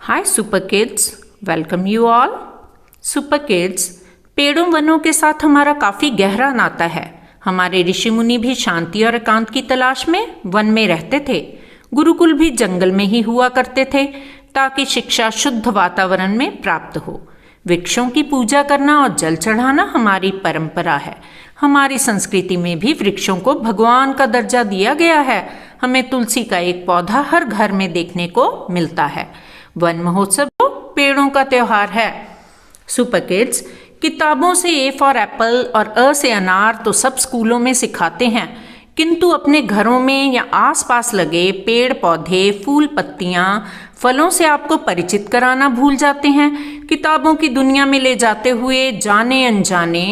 Hi super kids, welcome you all. Super kids, पेड़ों वनों के साथ हमारा काफ़ी गहरा नाता है। हमारे ऋषि मुनि भी शांति और एकांत की तलाश में वन में रहते थे। गुरुकुल भी जंगल में ही हुआ करते थे ताकि शिक्षा शुद्ध वातावरण में प्राप्त हो। वृक्षों की पूजा करना और जल चढ़ाना हमारी परंपरा है। हमारी संस्कृति में भी वृक्षों को भगवान का दर्जा दिया गया है। हमें तुलसी का एक पौधा हर घर में देखने को मिलता है। वन महोत्सव पेड़ों का त्योहार है। सुपर किड्स, किताबों से ए फॉर एप्पल और अ से अनार तो सब स्कूलों में सिखाते हैं, किंतु अपने घरों में या आसपास लगे पेड़ पौधे, फूल पत्तियां, फलों से आपको परिचित कराना भूल जाते हैं। किताबों की दुनिया में ले जाते हुए जाने अनजाने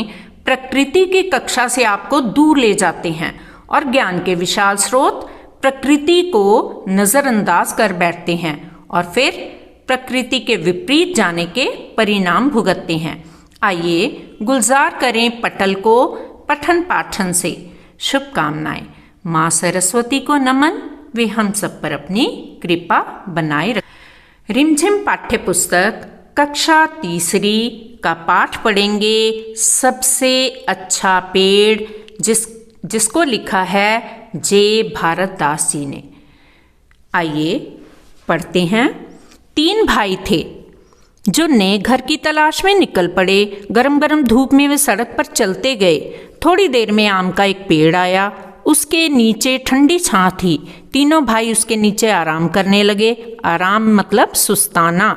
प्रकृति की कक्षा से आपको दूर ले जाते हैं और ज्ञान के विशाल स्रोत प्रकृति को नजरअंदाज कर बैठते हैं और फिर प्रकृति के विपरीत जाने के परिणाम भुगतते हैं। आइए गुलजार करें पटल को पठन पाठन से। शुभकामनाएं। माँ सरस्वती को नमन, वे हम सब पर अपनी कृपा बनाए रखें। रिमझिम पाठ्य पुस्तक कक्षा तीसरी का पाठ पढ़ेंगे सबसे अच्छा पेड़, जिसको लिखा है जे भारत दास जी ने। आइए पढ़ते हैं। 3 भाई थे जो नए घर की तलाश में निकल पड़े। गरम गरम धूप में वे सड़क पर चलते गए। थोड़ी देर में आम का एक पेड़ आया। उसके नीचे ठंडी छां थी। तीनों भाई उसके नीचे आराम करने लगे। आराम मतलब सुस्ताना।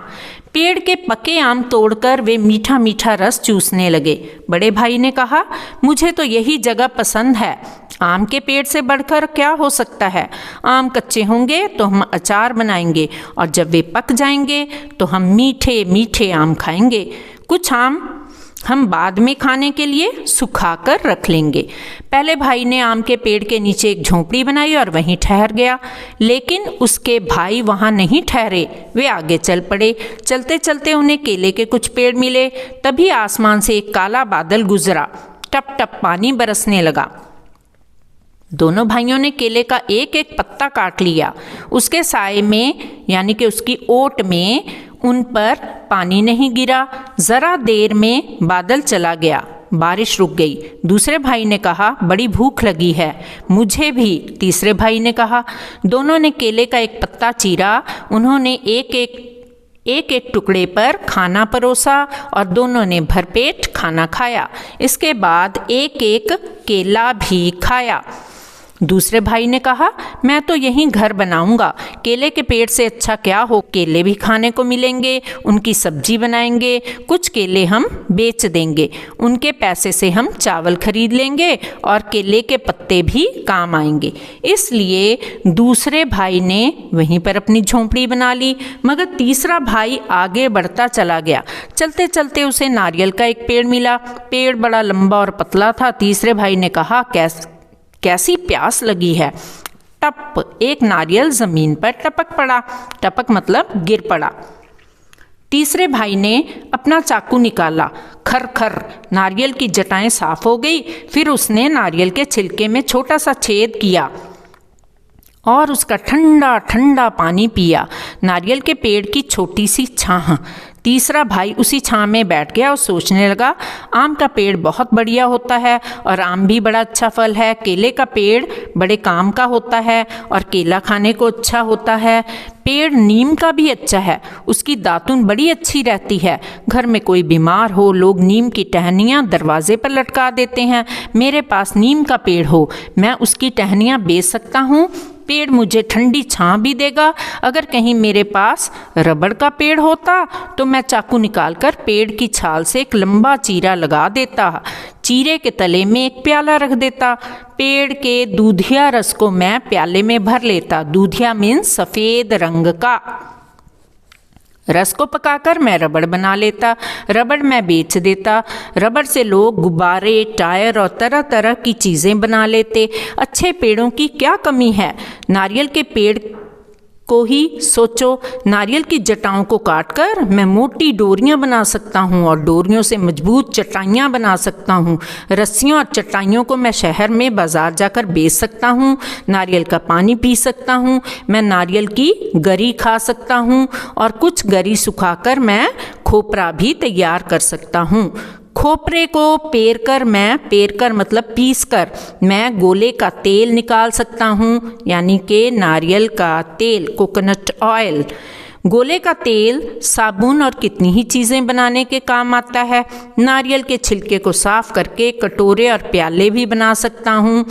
पेड़ के पके आम तोड़कर वे मीठा मीठा रस चूसने लगे। बड़े भाई ने कहा, मुझे तो यही जगह पसंद है। आम के पेड़ से बढ़कर क्या हो सकता है। आम कच्चे होंगे तो हम अचार बनाएंगे और जब वे पक जाएंगे तो हम मीठे मीठे आम खाएंगे। कुछ आम हम बाद में खाने के लिए सुखा कर रख लेंगे। पहले भाई ने आम के पेड़ के नीचे एक झोंपड़ी बनाई और वहीं ठहर गया। लेकिन उसके भाई वहां नहीं ठहरे, वे आगे चल पड़े। चलते चलते उन्हें केले के कुछ पेड़ मिले। तभी आसमान से एक काला बादल गुजरा। टप टप पानी बरसने लगा। दोनों भाइयों ने केले का एक एक पत्ता काट लिया। उसके साए में यानी कि उसकी ओट में उन पर पानी नहीं गिरा। जरा देर में बादल चला गया, बारिश रुक गई। दूसरे भाई ने कहा, बड़ी भूख लगी है। मुझे भी, तीसरे भाई ने कहा। दोनों ने केले का एक पत्ता चीरा। उन्होंने एक एक टुकड़े पर खाना परोसा और दोनों ने भरपेट खाना खाया। इसके बाद एक एक केला भी खाया। दूसरे भाई ने कहा, मैं तो यहीं घर बनाऊंगा। केले के पेड़ से अच्छा क्या हो, केले भी खाने को मिलेंगे, उनकी सब्जी बनाएंगे, कुछ केले हम बेच देंगे, उनके पैसे से हम चावल खरीद लेंगे और केले के पत्ते भी काम आएंगे। इसलिए दूसरे भाई ने वहीं पर अपनी झोंपड़ी बना ली। मगर तीसरा भाई आगे बढ़ता चला गया। चलते चलते उसे नारियल का एक पेड़ मिला। पेड़ बड़ा लंबा और पतला था। तीसरे भाई ने कहा, कैसी प्यास लगी है। टप, एक नारियल जमीन पर टपक पड़ा। टपक मतलब गिर पड़ा। तीसरे भाई ने अपना चाकू निकाला। खर खर, नारियल की जटाएं साफ हो गई। फिर उसने नारियल के छिलके में छोटा सा छेद किया और उसका ठंडा ठंडा पानी पिया। नारियल के पेड़ की छोटी सी छां। तीसरा भाई उसी छां में बैठ गया और सोचने लगा, आम का पेड़ बहुत बढ़िया होता है और आम भी बड़ा अच्छा फल है। केले का पेड़ बड़े काम का होता है और केला खाने को अच्छा होता है। पेड़ नीम का भी अच्छा है, उसकी दातुन बड़ी अच्छी रहती है। घर में कोई बीमार हो, लोग नीम की टहनियाँ दरवाजे पर लटका देते हैं। मेरे पास नीम का पेड़ हो, मैं उसकी टहनियाँ बेच सकता हूँ। पेड़ मुझे ठंडी छां भी देगा। अगर कहीं मेरे पास रबड़ का पेड़ होता तो मैं चाकू निकालकर पेड़ की छाल से एक लंबा चीरा लगा देता। चीरे के तले में एक प्याला रख देता। पेड़ के दूधिया रस को मैं प्याले में भर लेता। दूधिया मीन्स सफ़ेद रंग का। रस को पकाकर मैं रबड़ बना लेता। रबड़ मैं बेच देता। रबड़ से लोग गुब्बारे, टायर और तरह तरह की चीज़ें बना लेते। अच्छे पेड़ों की क्या कमी है। नारियल के पेड़ को ही सोचो। नारियल की जटाओं को काटकर मैं मोटी डोरियां बना सकता हूँ और डोरियों से मजबूत चटाइयाँ बना सकता हूँ। रस्सियों और चटाइयों को मैं शहर में बाजार जाकर बेच सकता हूँ। नारियल का पानी पी सकता हूँ। मैं नारियल की गरी खा सकता हूँ और कुछ गरी सुखाकर मैं खोपरा भी तैयार कर सकता हूँ। खोपरे को पेरकर मतलब पीसकर मैं गोले का तेल निकाल सकता हूँ, यानी कि नारियल का तेल, कोकोनट ऑयल। गोले का तेल साबुन और कितनी ही चीज़ें बनाने के काम आता है। नारियल के छिलके को साफ करके कटोरे और प्याले भी बना सकता हूँ।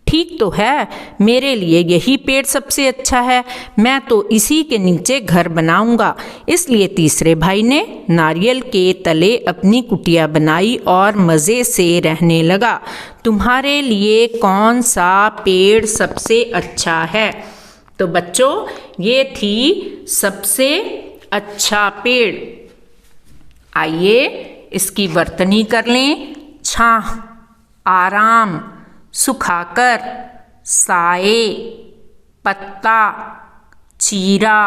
ठीक तो है, मेरे लिए यही पेड़ सबसे अच्छा है। मैं तो इसी के नीचे घर बनाऊंगा। इसलिए तीसरे भाई ने नारियल के तले अपनी कुटिया बनाई और मज़े से रहने लगा। तुम्हारे लिए कौन सा पेड़ सबसे अच्छा है? तो बच्चों, ये थी सबसे अच्छा पेड़। आइए इसकी वर्तनी कर लें। छाह, आराम, सुखाकर, साए, पत्ता, चीरा,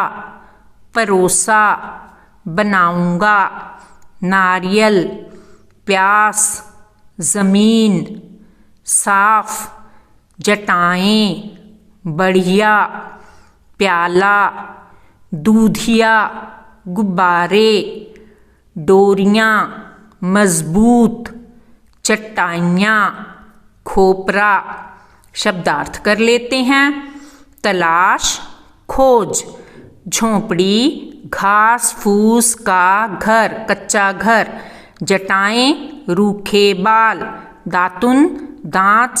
परोसा, बनाऊंगा, नारियल, प्यास, ज़मीन, साफ, जटाएं, बढ़िया, प्याला, दूधिया, गुब्बारे, डोरियाँ, मजबूत, चटाइयाँ, खोपरा। शब्दार्थ कर लेते हैं। तलाश, खोज, झोंपड़ी, घास फूस का घर, कच्चा घर। जटाएं, रूखे बाल। दातुन, दांत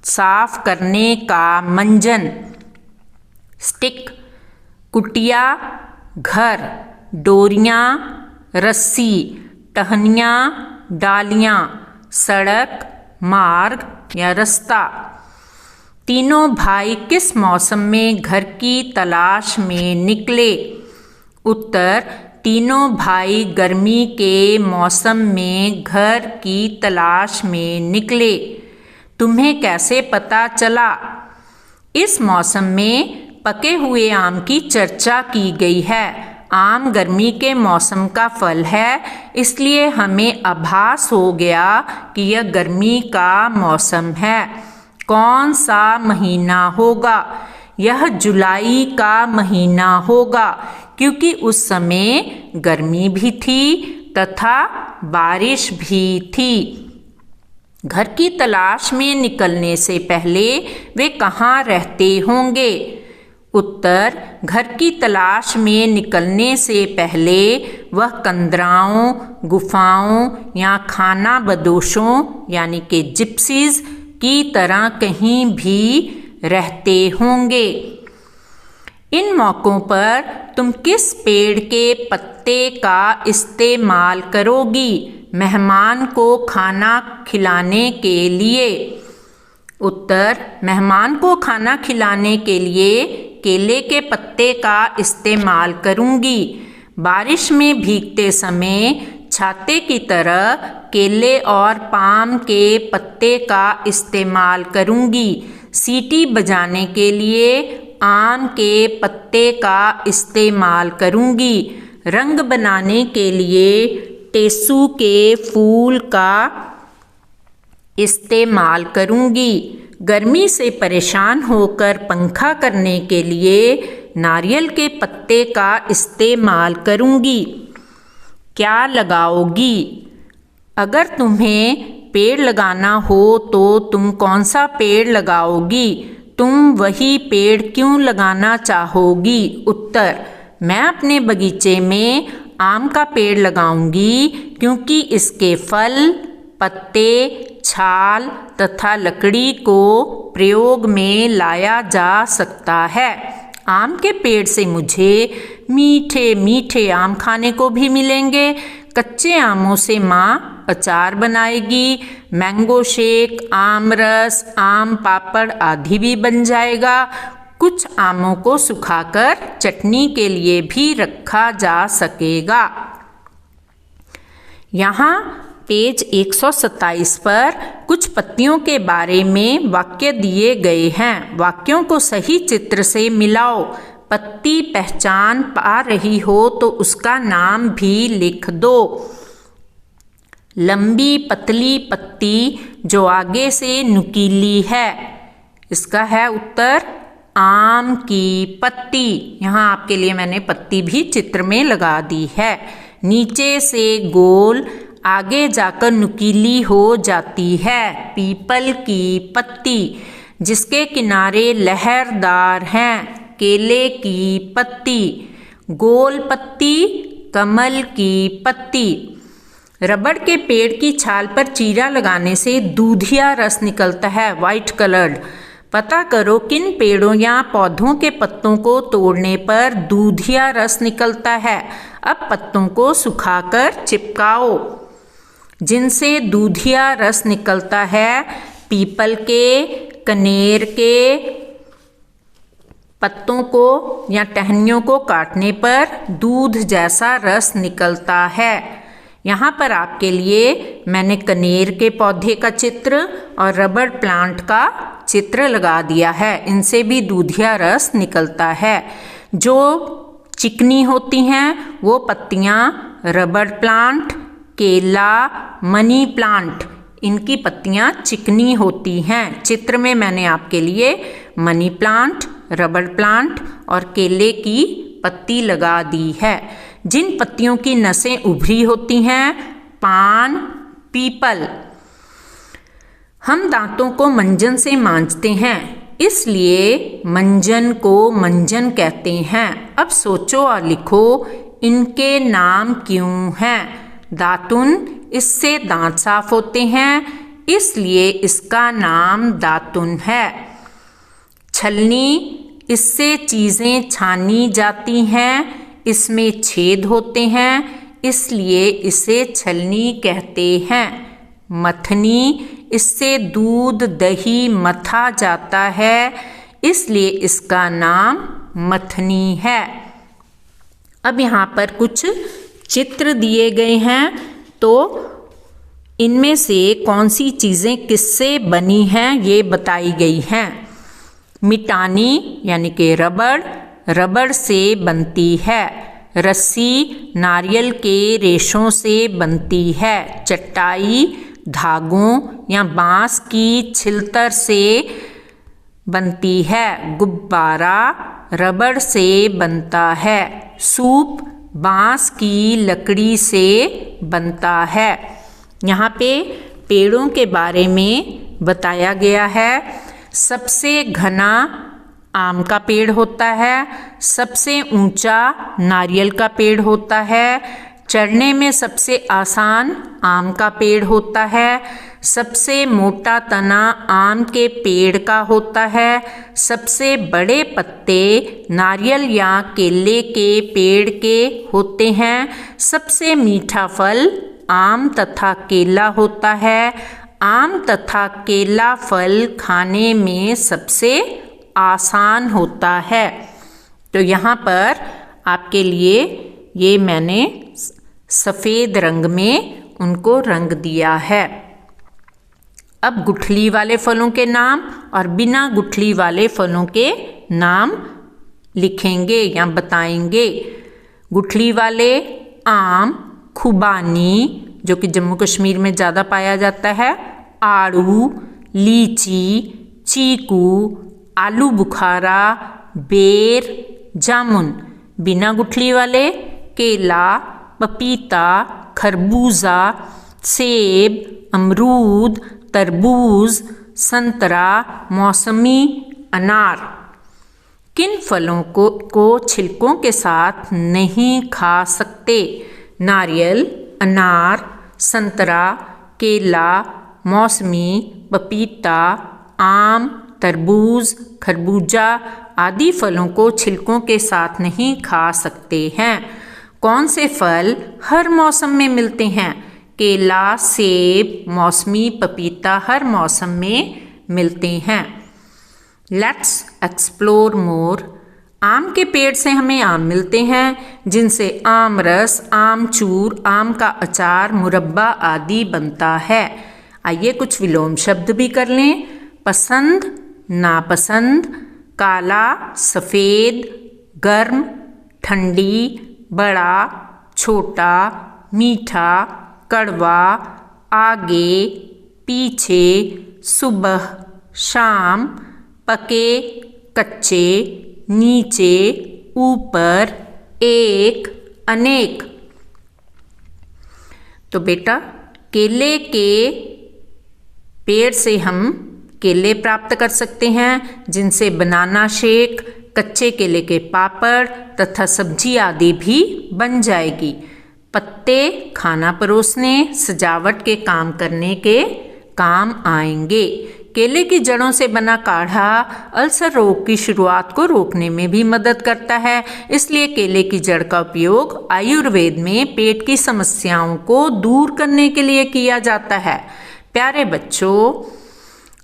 साफ करने का मंजन। स्टिक, कुटिया, घर। डोरियां, रस्सी। टहनियाँ, डालियाँ। सड़क, मार्ग या रास्ता। तीनों भाई किस मौसम में घर की तलाश में निकले? उत्तर, तीनों भाई गर्मी के मौसम में घर की तलाश में निकले। तुम्हें कैसे पता चला? इस मौसम में पके हुए आम की चर्चा की गई है। आम गर्मी के मौसम का फल है, इसलिए हमें आभास हो गया कि यह गर्मी का मौसम है। कौन सा महीना होगा? यह जुलाई का महीना होगा, क्योंकि उस समय गर्मी भी थी तथा बारिश भी थी। घर की तलाश में निकलने से पहले वे कहाँ रहते होंगे? उत्तर, घर की तलाश में निकलने से पहले वह कंदराओं, गुफाओं या खाना बदोशों यानी कि जिप्सीज की तरह कहीं भी रहते होंगे। इन मौक़ों पर तुम किस पेड़ के पत्ते का इस्तेमाल करोगी मेहमान को खाना खिलाने के लिए? उत्तर, मेहमान को खाना खिलाने के लिए केले के पत्ते का इस्तेमाल करूंगी। बारिश में भीगते समय छाते की तरह केले और पाम के पत्ते का इस्तेमाल करूंगी। सीटी बजाने के लिए आम के पत्ते का इस्तेमाल करूंगी। रंग बनाने के लिए टेसू के फूल का इस्तेमाल करूंगी। गर्मी से परेशान होकर पंखा करने के लिए नारियल के पत्ते का इस्तेमाल करूंगी। क्या लगाओगी? अगर तुम्हें पेड़ लगाना हो तो तुम कौन सा पेड़ लगाओगी? तुम वही पेड़ क्यों लगाना चाहोगी? उत्तर, मैं अपने बगीचे में आम का पेड़ लगाऊंगी क्योंकि इसके फल, पत्ते, छाल तथा लकड़ी को प्रयोग में लाया जा सकता है। आम के पेड़ से मुझे मीठे मीठे आम खाने को भी मिलेंगे। कच्चे आमों से माँ अचार बनाएगी। मैंगो शेक, आम रस, आम पापड़ आदि भी बन जाएगा। कुछ आमों को सुखाकर चटनी के लिए भी रखा जा सकेगा। यहाँ पेज 127 पर कुछ पत्तियों के बारे में वाक्य दिए गए हैं। वाक्यों को सही चित्र से मिलाओ। पत्ती पहचान पा रही हो तो उसका नाम भी लिख दो। लंबी पतली पत्ती जो आगे से नुकीली है, इसका है उत्तर आम की पत्ती। यहाँ आपके लिए मैंने पत्ती भी चित्र में लगा दी है। नीचे से गोल, आगे जाकर नुकीली हो जाती है, पीपल की पत्ती। जिसके किनारे लहरदार हैं, केले की पत्ती। गोल पत्ती, कमल की पत्ती। रबड़ के पेड़ की छाल पर चीरा लगाने से दूधिया रस निकलता है, वाइट कलर्ड। पता करो किन पेड़ों या पौधों के पत्तों को तोड़ने पर दूधिया रस निकलता है। अब पत्तों को सुखाकर चिपकाओ। जिनसे दूधिया रस निकलता है, पीपल के, कनेर के पत्तों को या टहनियों को काटने पर दूध जैसा रस निकलता है। यहाँ पर आपके लिए मैंने कनेर के पौधे का चित्र और रबड़ प्लांट का चित्र लगा दिया है। इनसे भी दूधिया रस निकलता है। जो चिकनी होती हैं वो पत्तियाँ रबड़ प्लांट, केला, मनी प्लांट, इनकी पत्तियाँ चिकनी होती हैं। चित्र में मैंने आपके लिए मनी प्लांट, रबड़ प्लांट और केले की पत्ती लगा दी है। जिन पत्तियों की नसें उभरी होती हैं, पान, पीपल। हम दांतों को मंजन से मांजते हैं, इसलिए मंजन को मंजन कहते हैं। अब सोचो और लिखो, इनके नाम क्यों हैं? दातुन, इससे दांत साफ होते हैं, इसलिए इसका नाम दातुन है। छलनी, इससे चीज़ें छानी जाती हैं, इसमें छेद होते हैं, इसलिए इसे छलनी कहते हैं। मथनी, इससे दूध दही मथा जाता है, इसलिए इसका नाम मथनी है। अब यहाँ पर कुछ चित्र दिए गए हैं, तो इनमें से कौन सी चीज़ें किससे बनी हैं ये बताई गई हैं। मिटानी यानी कि रबड़, रबड़ से बनती है। रस्सी नारियल के रेशों से बनती है। चटाई धागों या बांस की छिलतर से बनती है। गुब्बारा रबड़ से बनता है। सूप बांस की लकड़ी से बनता है। यहाँ पे पेड़ों के बारे में बताया गया है। सबसे घना आम का पेड़ होता है, सबसे ऊंचा नारियल का पेड़ होता है, चढ़ने में सबसे आसान आम का पेड़ होता है, सबसे मोटा तना आम के पेड़ का होता है, सबसे बड़े पत्ते नारियल या केले के पेड़ के होते हैं, सबसे मीठा फल आम तथा केला होता है, आम तथा केला फल खाने में सबसे आसान होता है। तो यहाँ पर आपके लिए ये मैंने सफ़ेद रंग में उनको रंग दिया है। अब गुठली वाले फलों के नाम और बिना गुठली वाले फलों के नाम लिखेंगे या बताएंगे। गुठली वाले आम, खुबानी जो कि जम्मू कश्मीर में ज़्यादा पाया जाता है, आड़ू, लीची, चीकू, आलू बुखारा, बेर, जामुन। बिना गुठली वाले केला, पपीता, खरबूजा, सेब, अमरूद, तरबूज, संतरा, मौसमी, अनार। किन फलों को छिलकों के साथ नहीं खा सकते? नारियल, अनार, संतरा, केला, मौसमी, पपीता, आम, तरबूज, खरबूजा आदि फलों को छिलकों के साथ नहीं खा सकते हैं। कौन से फल हर मौसम में मिलते हैं? केला, सेब, मौसमी, पपीता हर मौसम में मिलते हैं। Let's explore more. आम के पेड़ से हमें आम मिलते हैं, जिनसे आम रस, आमचूर, आम का अचार, मुरब्बा आदि बनता है। आइए कुछ विलोम शब्द भी कर लें। पसंद, नापसंद, काला, सफ़ेद, गर्म, ठंडी, बड़ा, छोटा, मीठा, कड़वा, आगे, पीछे, सुबह, शाम, पके, कच्चे, नीचे, ऊपर, एक, अनेक। तो बेटा केले के पेड़ से हम केले प्राप्त कर सकते हैं, जिनसे बनाना शेक, कच्चे केले के पापड़ तथा सब्जी आदि भी बन जाएगी। पत्ते खाना परोसने, सजावट के काम करने के काम आएंगे। केले की जड़ों से बना काढ़ा अल्सर रोग की शुरुआत को रोकने में भी मदद करता है, इसलिए केले की जड़ का उपयोग आयुर्वेद में पेट की समस्याओं को दूर करने के लिए किया जाता है। प्यारे बच्चों,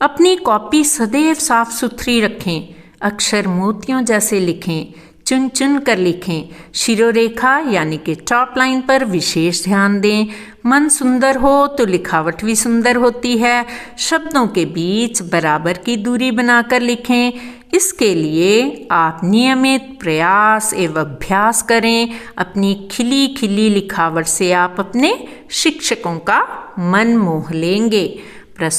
अपनी कॉपी सदैव साफ सुथरी रखें, अक्षर मोतियों जैसे लिखें, चुन चुन कर लिखें, शिरोरेखा यानी कि टॉप लाइन पर विशेष ध्यान दें। मन सुंदर हो तो लिखावट भी सुंदर होती है। शब्दों के बीच बराबर की दूरी बनाकर लिखें। इसके लिए आप नियमित प्रयास एवं अभ्यास करें। अपनी खिली खिली लिखावट से आप अपने शिक्षकों का मन मोह लेंगे।